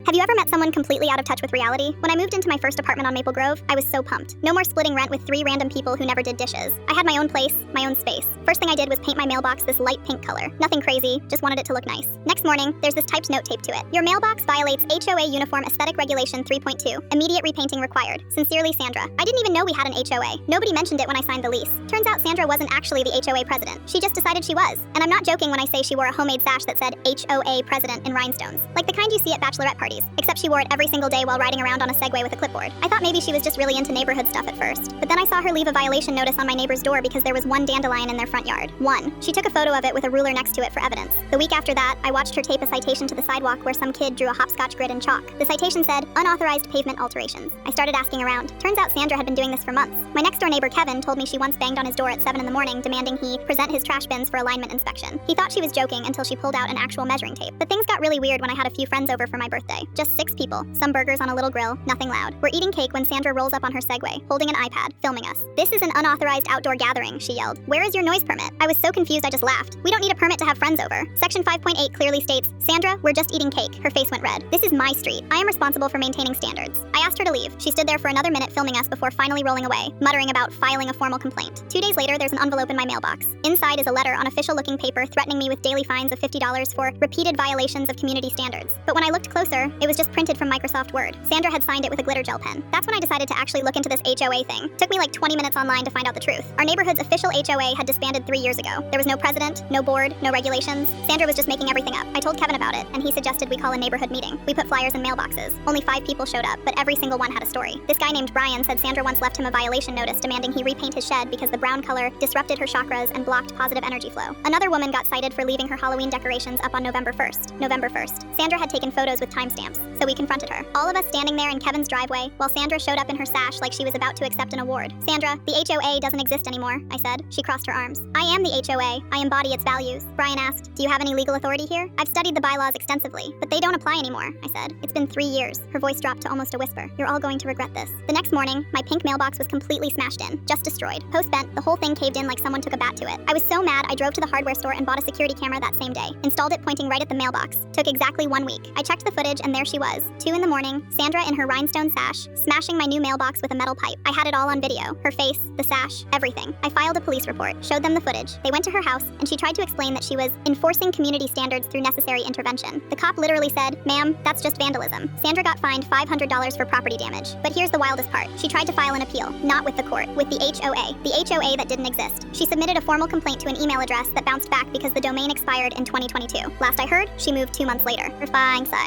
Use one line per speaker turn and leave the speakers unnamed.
Have you ever met someone completely out of touch with reality? When I moved into my first apartment on Maple Grove, I was so pumped. No more splitting rent with 3 random people who never did dishes. I had my own place, my own space. First thing I did was paint my mailbox this light pink color. Nothing crazy, just wanted it to look nice. Next morning, there's this typed note taped to it. Your mailbox violates HOA Uniform Aesthetic Regulation 3.2. Immediate repainting required. Sincerely, Sandra. I didn't even know we had an HOA. Nobody mentioned it when I signed the lease. Turns out Sandra wasn't actually the HOA president. She just decided she was. And I'm not joking when I say she wore a homemade sash that said HOA president in rhinestones. Like the kind you see at bachelorette parties. Except she wore it every single day while riding around on a Segway with a clipboard. I thought maybe she was just really into neighborhood stuff at first. But then I saw her leave a violation notice on my neighbor's door because there was one dandelion in their front yard. One. She took a photo of it with a ruler next to it for evidence. The week after that, I watched her tape a citation to the sidewalk where some kid drew a hopscotch grid in chalk. The citation said, unauthorized pavement alterations. I started asking around. Turns out Sandra had been doing this for months. My next door neighbor Kevin told me she once banged on his door at 7 in the morning demanding he present his trash bins for alignment inspection. He thought she was joking until she pulled out an actual measuring tape. But things got really weird when I had a few friends over for my birthday. Just 6 people, some burgers on a little grill, nothing loud. We're eating cake when Sandra rolls up on her Segway, holding an iPad, filming us. This is an unauthorized outdoor gathering, she yelled. Where is your noise permit? I was so confused I just laughed. We don't need a permit to have friends over. Section 5.8 clearly states, Sandra, we're just eating cake. Her face went red. This is my street. I am responsible for maintaining standards. I asked her to leave. She stood there for another minute filming us before finally rolling away, muttering about filing a formal complaint. 2 days later, there's an envelope in my mailbox. Inside is a letter on official-looking paper threatening me with daily fines of $50 for repeated violations of community standards. But when I looked closer, it was just printed from Microsoft Word. Sandra had signed it with a glitter gel pen. That's when I decided to actually look into this HOA thing. Took me like 20 minutes online to find out the truth. Our neighborhood's official HOA had disbanded 3 years ago. There was no president, no board, no regulations. Sandra was just making everything up. I told Kevin about it, and he suggested we call a neighborhood meeting. We put flyers in mailboxes. Only 5 people showed up, but every single one had a story. This guy named Brian said Sandra once left him a violation notice demanding he repaint his shed because the brown color disrupted her chakras and blocked positive energy flow. Another woman got cited for leaving her Halloween decorations up on November 1st. Sandra had taken photos with timestamps, so we confronted her. All of us standing there in Kevin's driveway, while Sandra showed up in her sash like she was about to accept an award. Sandra, the HOA doesn't exist anymore, I said. She crossed her arms. I am the HOA. I embody its values. Brian asked, do you have any legal authority here? I've studied the bylaws extensively, but they don't apply anymore, I said. It's been 3 years. Her voice dropped to almost a whisper. You're all going to regret this. The next morning, my pink mailbox was completely smashed in, just destroyed. Post bent, the whole thing caved in like someone took a bat to it. I was so mad, I drove to the hardware store and bought a security camera that same day. Installed it pointing right at the mailbox. Took exactly 1 week. I checked the footage and there she was. 2 in the morning, Sandra in her rhinestone sash, smashing my new mailbox with a metal pipe. I had it all on video. Her face, the sash, everything. I filed a police report, showed them the footage. They went to her house and she tried to explain that she was enforcing community standards through necessary intervention. The cop literally said, ma'am, that's just vandalism. Sandra got fined $500 for property damage. But here's the wildest part. She tried to file an appeal, not with the court, with the HOA. The HOA that didn't exist. She submitted a formal complaint to an email address that bounced back because the domain expired in 2022. Last I heard, she moved 2 months later. Fine, Sim.